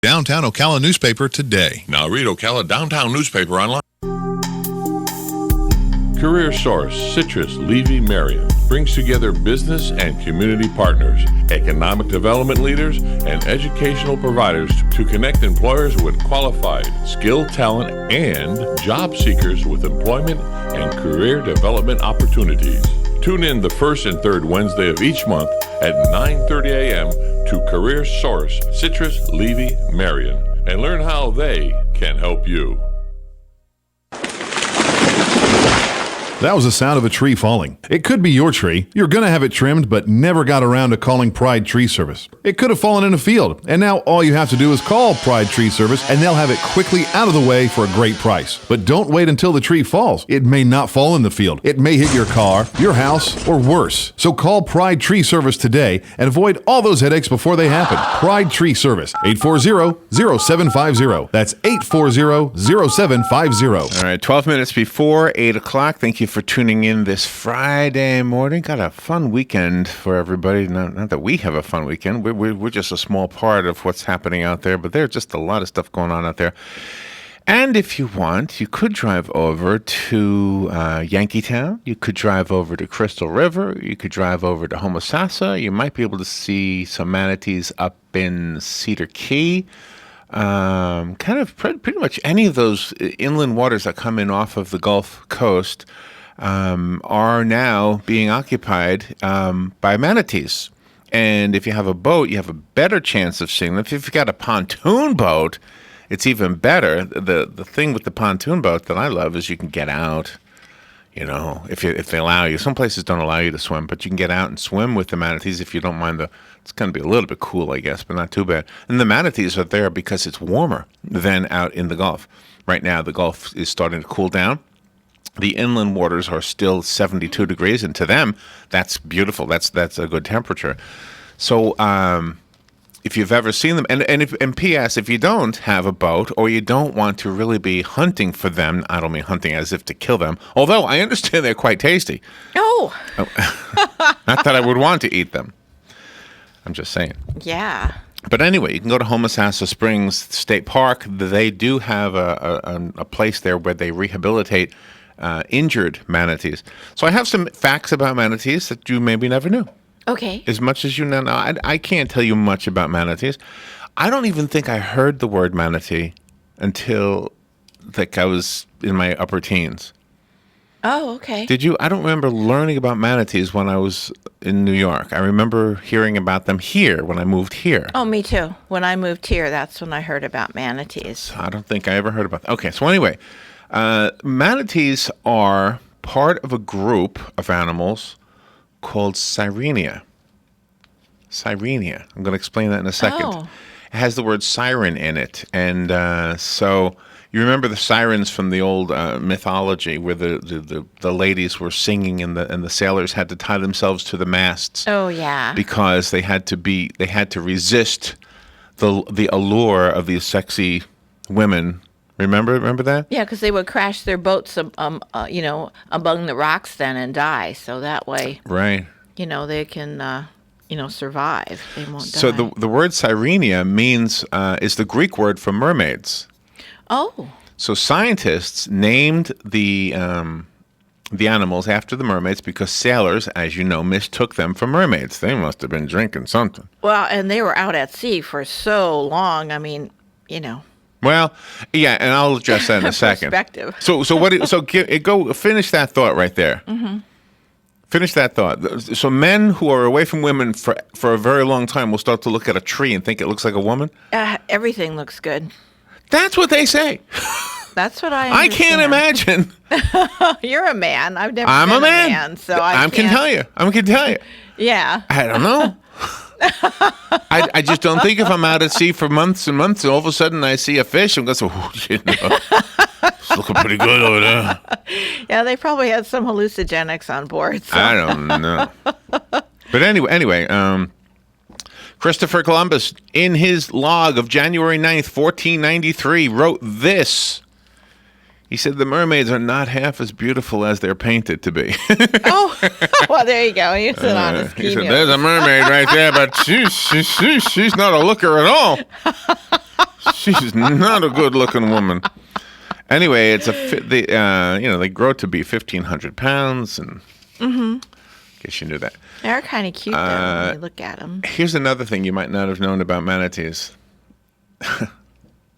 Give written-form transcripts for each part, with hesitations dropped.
Downtown Ocala newspaper today. Now read Ocala Downtown newspaper online. Career Source, Citrus, Levy, Marion brings together business and community partners, economic development leaders, and educational providers to connect employers with qualified, skilled talent and job seekers with employment and career development opportunities. Tune in the first and third Wednesday of each month at 9:30 a.m. to Career Source, Citrus, Levy, Marion, and learn how they can help you. That was the sound of a tree falling. It could be your tree. You're going to have it trimmed, but never got around to calling Pride Tree Service. It could have fallen in a field, and now all you have to do is call Pride Tree Service, and they'll have it quickly out of the way for a great price. But don't wait until the tree falls. It may not fall in the field. It may hit your car, your house, or worse. So call Pride Tree Service today and avoid all those headaches before they happen. Pride Tree Service, 840-0750. That's 840-0750. All right, 12 minutes before 8 o'clock. Thank you for tuning in this Friday morning. Got a fun weekend for everybody. Not that we have a fun weekend. We're just a small part of what's happening out there, but there's just a lot of stuff going on out there. And if you want, you could drive over to Yankeetown. You could drive over to Crystal River. You could drive over to Homosassa. You might be able to see some manatees up in Cedar Key. Pretty much any of those inland waters that come in off of the Gulf Coast are now being occupied by manatees. And if you have a boat, you have a better chance of seeing them. If you've got a pontoon boat, it's even better. The thing with the pontoon boat that I love is you can get out, if they allow you. Some places don't allow you to swim, but you can get out and swim with the manatees if you don't mind it's going to be a little bit cool, I guess, but not too bad. And the manatees are there because it's warmer than out in the Gulf. Right now, the Gulf is starting to cool down. The inland waters are still 72 degrees, and to them, that's beautiful. That's a good temperature. So if you've ever seen them, and P.S., if you don't have a boat or you don't want to really be hunting for them, I don't mean hunting as if to kill them, although I understand they're quite tasty. Oh. Not that I would want to eat them. I'm just saying. Yeah. But anyway, you can go to Homosassa Springs State Park. They do have a place there where they rehabilitate injured manatees. So I have some facts about manatees that you maybe never knew. Okay. As much as you know. I can't tell you much about manatees. I don't even think I heard the word manatee until I was in my upper teens. Oh, okay. Did you? I don't remember learning about manatees when I was in New York. I remember hearing about them here when I moved here. Oh, me too. When I moved here, that's when I heard about manatees. So I don't think I ever heard about them. Okay, so anyway, manatees are part of a group of animals called Sirenia. Sirenia. I'm going to explain that in a second. Oh. It has the word siren in it. And so you remember the sirens from the old mythology where the ladies were singing and the sailors had to tie themselves to the masts. Oh, yeah. Because they had to resist the allure of these sexy women. Remember that? Yeah, because they would crash their boats, among the rocks then and die. So that way, right? They can, survive. They won't die. So the word Sirenia means is the Greek word for mermaids. Oh. So scientists named the animals after the mermaids because sailors, as you know, mistook them for mermaids. They must have been drinking something. Well, and they were out at sea for so long. I mean, Well, yeah, and I'll address that in a second. Perspective. So go finish that thought right there. Mm-hmm. Finish that thought. So men who are away from women for a very long time will start to look at a tree and think it looks like a woman? Everything looks good. That's what they say. That's what I can't imagine. You're a man. I've never I'm been a man. So I can tell you. Yeah. I don't know. I just don't think if I'm out at sea for months and months and all of a sudden I see a fish and go, it's looking pretty good over there. Yeah, they probably had some hallucinogenics on board. So. I don't know. But anyway, Christopher Columbus, in his log of January 9th, 1493, wrote this. He said, the mermaids are not half as beautiful as they're painted to be. Oh, well, there you go. He said on his there's a mermaid right there, but she's not a looker at all. She's not a good-looking woman. Anyway, they grow to be 1,500 pounds, and guess you knew that. They're kind of cute, though, when you look at them. Here's another thing you might not have known about manatees.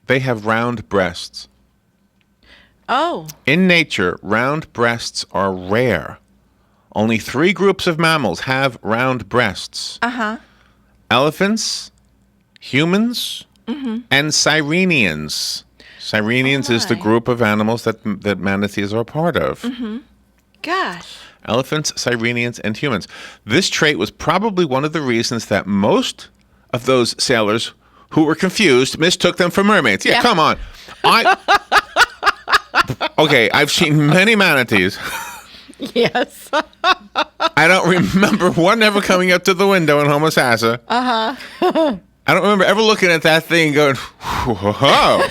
They have round breasts. Oh. In nature, round breasts are rare. Only 3 groups of mammals have round breasts. Uh-huh. Elephants, humans, and sirenians. Sirenians is the my. group of animals that manatees are a part of. Gosh. Elephants, sirenians, and humans. This trait was probably one of the reasons that most of those sailors who were confused mistook them for mermaids. Yeah. Come on. Okay, I've seen many manatees. Yes. I don't remember one ever coming up to the window in Homosassa. Uh-huh. I don't remember ever looking at that thing and going, whoa.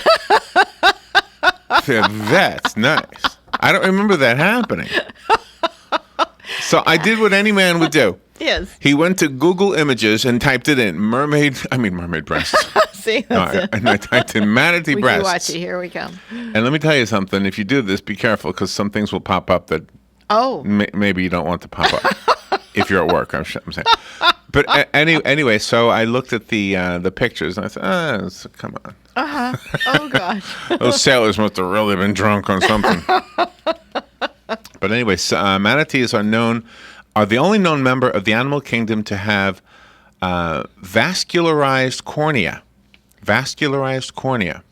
That's nice. I don't remember that happening. So I did what any man would do. Yes. He went to Google Images and typed it in mermaid breasts. See, that's And I typed in manatee we breasts. can watch it. Here we come. And let me tell you something. If you do this, be careful because some things will pop up that Oh. maybe you don't want to pop up. If you're at work, I'm saying. But anyway, so I looked at the pictures and I thought, come on. Oh, gosh. Those sailors must have really been drunk on something. But anyway, manatees are the only known member of the animal kingdom to have vascularized cornea. Vascularized cornea.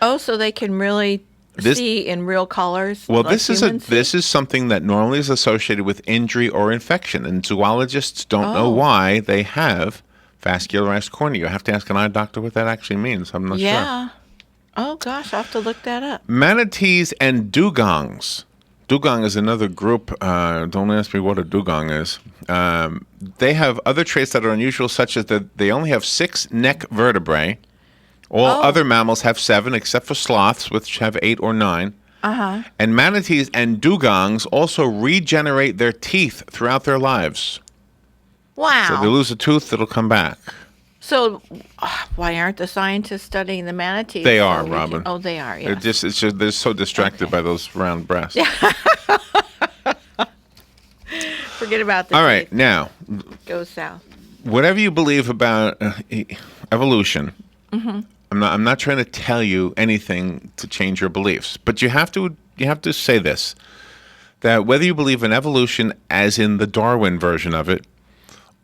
Oh, so they can really see in real colors? Well, like this is something that normally is associated with injury or infection, and zoologists don't know why they have vascularized cornea. You have to ask an eye doctor what that actually means. I'm not sure. Yeah. Oh, gosh, I'll have to look that up. Manatees and dugongs. Dugong is another group. Don't ask me what a dugong is. They have other traits that are unusual, such as that they only have 6 neck vertebrae. All other mammals have 7, except for sloths, which have 8 or 9. And manatees and dugongs also regenerate their teeth throughout their lives. Wow. So they lose a tooth, it'll come back. So why aren't the scientists studying the manatees? They are, Robin. They are, yeah. They're so distracted by those round breasts. Forget about the All teeth. right, now, Go south. whatever you believe about evolution, I'm not trying to tell you anything to change your beliefs, but you have to say this, that whether you believe in evolution as in the Darwin version of it,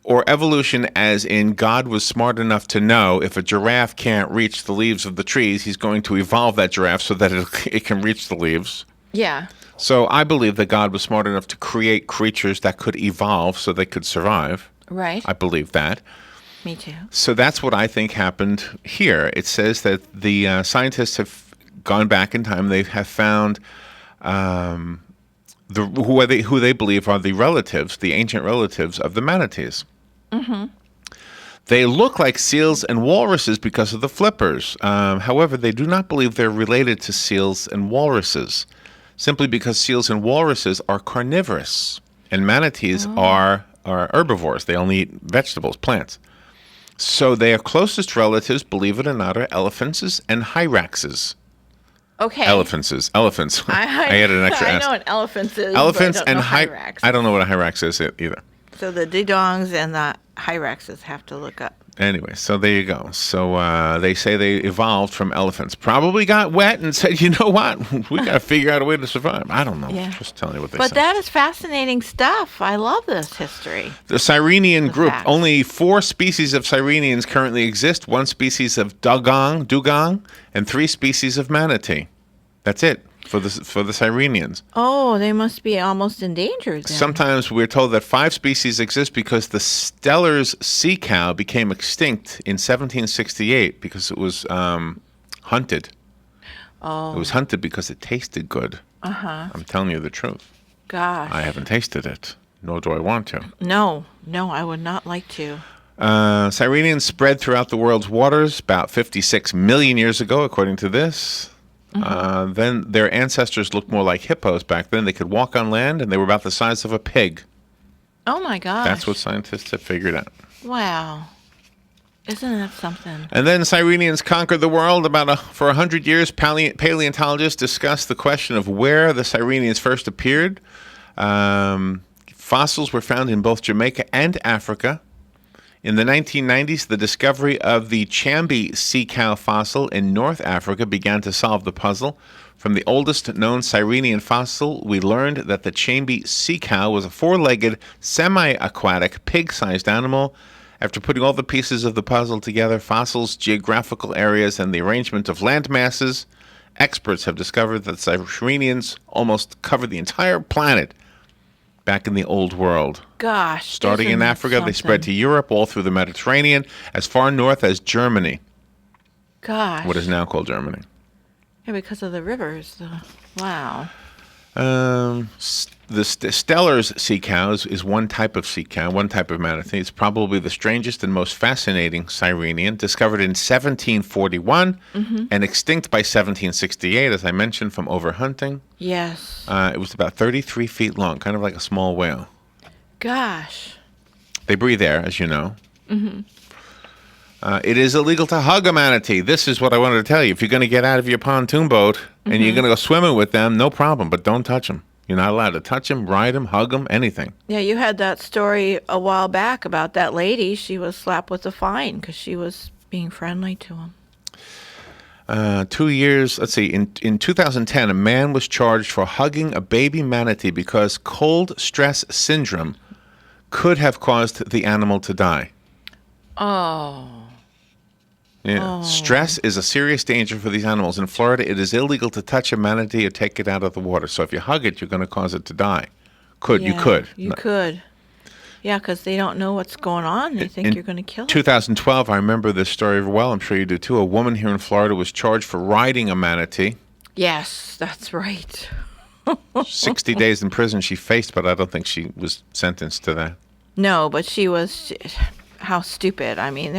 or evolution as in God was smart enough to know if a giraffe can't reach the leaves of the trees, he's going to evolve that giraffe so that it can reach the leaves. Yeah. So I believe that God was smart enough to create creatures that could evolve so they could survive. Right. I believe that. Me too. So that's what I think happened here. It says that the scientists have gone back in time. They have found who they believe are the relatives, the ancient relatives of the manatees. They look like seals and walruses because of the flippers. However, they do not believe they're related to seals and walruses, simply because seals and walruses are carnivorous, and manatees are herbivores. They only eat vegetables, plants. So their closest relatives, believe it or not, are elephants and hyraxes. Okay. Elephants. I added an extra I S. know what elephants is. Elephants but I don't and know hyrax. I don't know what a hyrax is either. So the dugongs and the hyraxes have to look up. Anyway, so there you go. So they say they evolved from elephants. Probably got wet and said, you know what? We got to figure out a way to survive. I don't know. Yeah. Just telling you what they But say. that is fascinating stuff. I love this history. The Sirenian group, facts. only 4 species of Sirenians currently exist, 1 species of dugong, and 3 species of manatee. That's it for the Sirenians. Oh, they must be almost endangered then. Sometimes we're told that 5 species exist because the Steller's sea cow became extinct in 1768 because it was hunted. Oh. It was hunted because it tasted good. I'm telling you the truth. Gosh. I haven't tasted it, nor do I want to. No, I would not like to. Sirenians spread throughout the world's waters about 56 million years ago, according to this. Then their ancestors looked more like hippos back then. They could walk on land, and they were about the size of a pig. Oh, my gosh. That's what scientists have figured out. Wow. Isn't that something? And then Sirenians conquered the world. For 100 years, paleontologists discussed the question of where the Sirenians first appeared. Fossils were found in both Jamaica and Africa. In the 1990s, the discovery of the Chambi sea cow fossil in North Africa began to solve the puzzle. From the oldest known Sirenian fossil, we learned that the Chambi sea cow was a four-legged, semi-aquatic, pig-sized animal. After putting all the pieces of the puzzle together, fossils, geographical areas, and the arrangement of land masses, experts have discovered that Sirenians almost covered the entire planet back in the Old World. Gosh. Starting in isn't that Africa, they spread to something? Europe, all through the Mediterranean, as far north as Germany, Gosh. what is now called Germany. Yeah, because of the rivers. Wow. The Steller's sea cow is one type of sea cow, one type of manatee. It's probably the strangest and most fascinating Sirenian, discovered in 1741 and extinct by 1768, as I mentioned, from overhunting. Yes. It was about 33 feet long, kind of like a small whale. Gosh. They breathe air, as you know. It is illegal to hug a manatee. This is what I wanted to tell you. If you're going to get out of your pontoon boat and you're going to go swimming with them, no problem, but don't touch them. You're not allowed to touch them, ride them, hug them, anything. Yeah, you had that story a while back about that lady. She was slapped with a fine because she was being friendly to him. 2 years, let's see, in 2010, a man was charged for hugging a baby manatee because cold stress syndrome could have caused the animal to die. Oh. Yeah. Stress is a serious danger for these animals. In Florida, it is illegal to touch a manatee or take it out of the water. So if you hug it, you're going to cause it to die. You Yeah, could. You could. Yeah, because they don't know what's going on. They think In you're going to kill it. 2012, I remember this story well. I'm sure you do too. A woman here in Florida was charged for riding a manatee. Yes, that's right. 60 days in prison she faced, but I don't think she was sentenced to that. No, but she was. How stupid. I mean,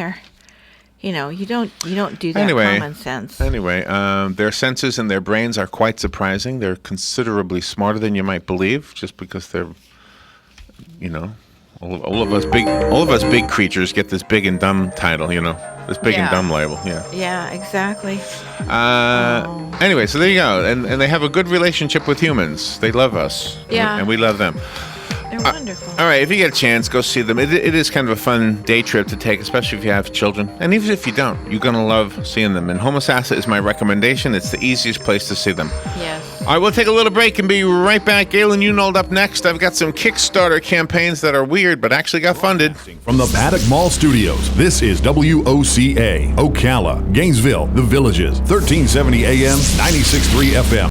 you don't do that Anyway, common sense. Their senses and their brains are quite surprising. They're considerably smarter than you might believe, just because they're, all of us big creatures get this big and dumb title, this big and Yeah. dumb label. Yeah. Yeah, exactly. Anyway, so there you go, and they have a good relationship with humans. They love us, Yeah. and we love them. They're wonderful. All right, if you get a chance, go see them. It is kind of a fun day trip to take, especially if you have children. And even if you don't, you're going to love seeing them. And Homosassa is my recommendation. It's the easiest place to see them. Yes. All right, we'll take a little break and be right back. Galen Unold up next. I've got some Kickstarter campaigns that are weird, but actually got funded. From the Paddock Mall Studios, this is WOCA, Ocala, Gainesville, The Villages, 1370 AM, 96.3 FM.